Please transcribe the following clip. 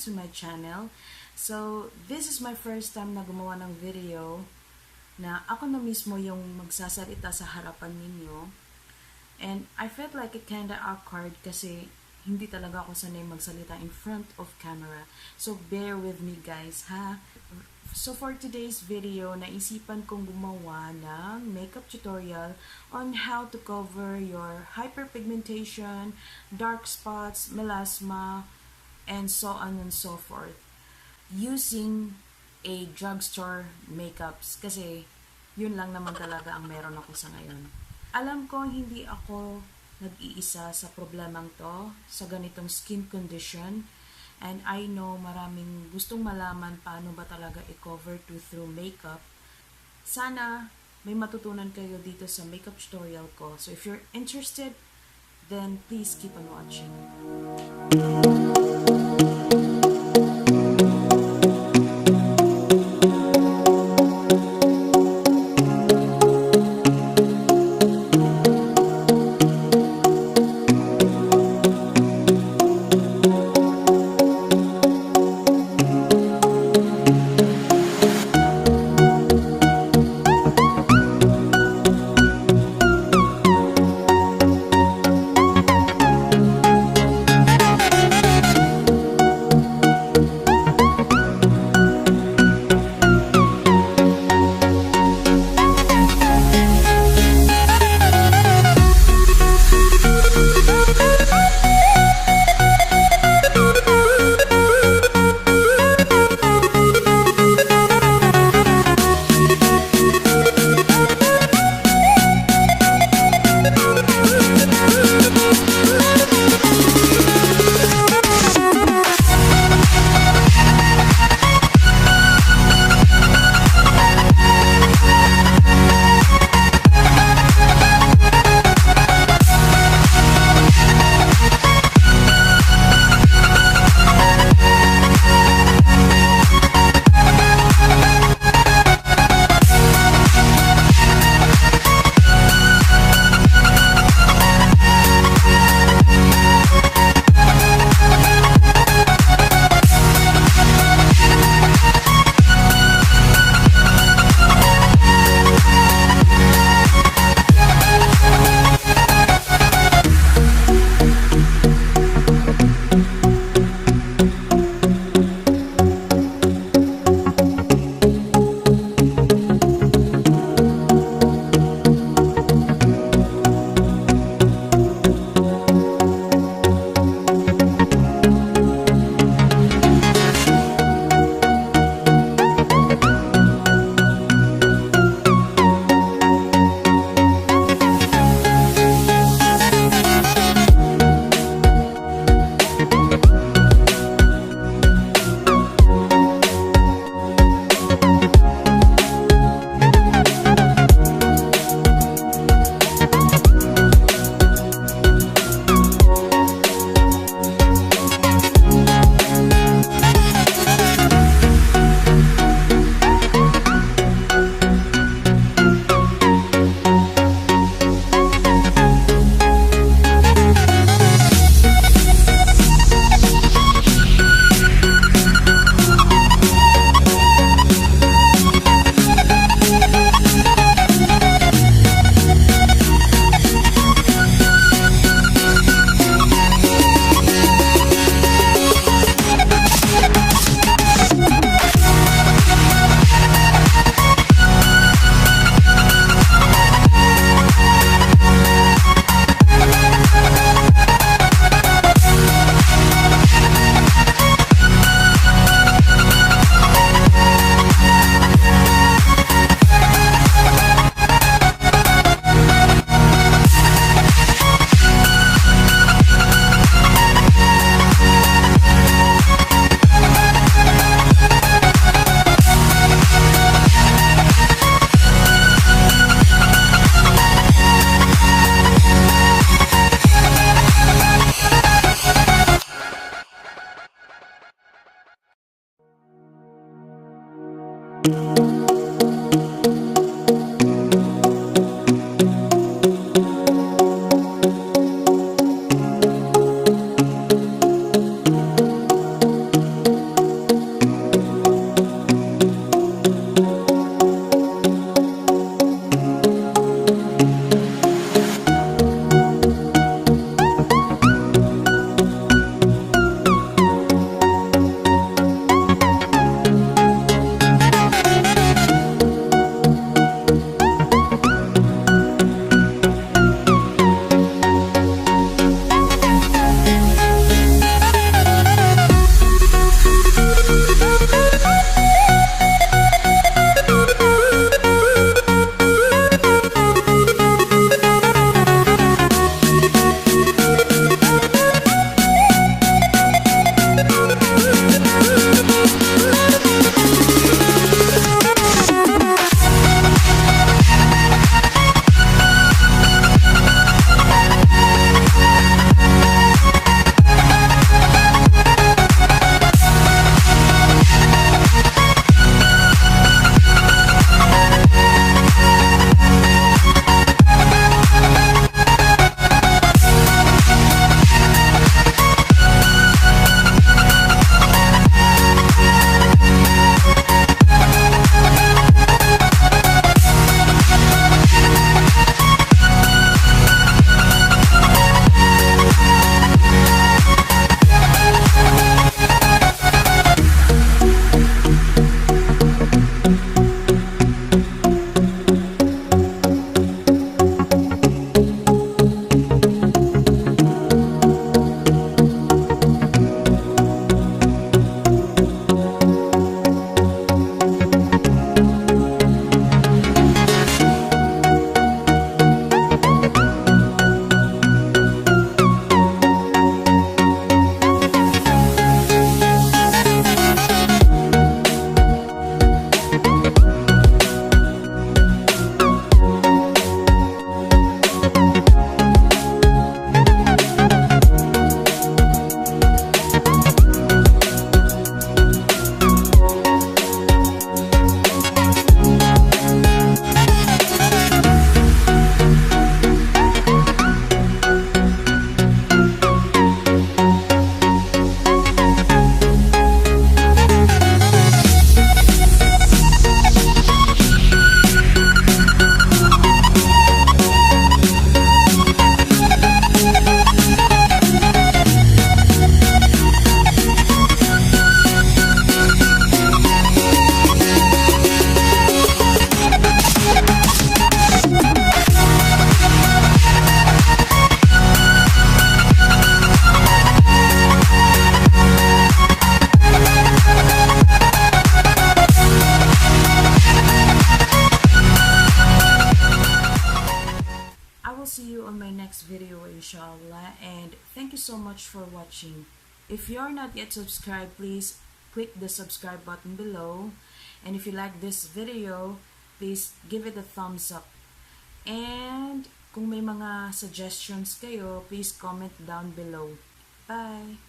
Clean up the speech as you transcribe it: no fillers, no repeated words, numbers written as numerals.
to my channel. So, this is my first time na gumawa ng video na ako na mismo yung magsasalita sa harapan ninyo. And I felt like it kinda awkward kasi hindi talaga ako sanay magsalita in front of camera. So, bear with me guys, ha? So, for today's video, naisipan kong gumawa ng makeup tutorial on how to cover your hyperpigmentation, dark spots, melasma, and so on and so forth using a drugstore makeups. Kasi, yun lang naman talaga ang meron ako sa ngayon. Alam ko, hindi ako nag-iisa sa problemang to, sa ganitong skin condition. And I know maraming gustong malaman paano ba talaga i-cover to through makeup. Sana may matutunan kayo dito sa makeup tutorial ko. So if you're interested, then please keep on watching. will see you on my next video, inshallah. And thank you so much for watching. If you're not yet subscribed, please click the subscribe button below. And if you like this video, please give it a thumbs up. And kung may mga suggestions kayo, please comment down below. Bye!